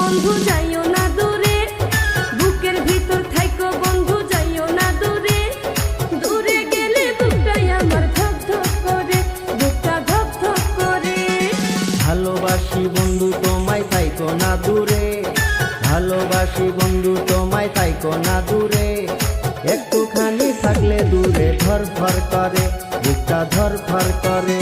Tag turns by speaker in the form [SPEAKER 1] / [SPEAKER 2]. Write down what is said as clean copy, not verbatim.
[SPEAKER 1] বন্ধু যাইও না দূরে, বুকের ভিতর থাইকো বন্ধু যাইও না দূরে। দূরে গেলে বুকটাই আমার ধক ধক করে, বুকটা ধক ধক করে।
[SPEAKER 2] ভালোবাসি বন্ধু তোমায় থাইকো না দূরে, ভালোবাসি বন্ধু তোমায় থাইকো না দূরে। একটুখানি থাকলে দূরে ধর ধর করে, বুকটা ধর ধর করে।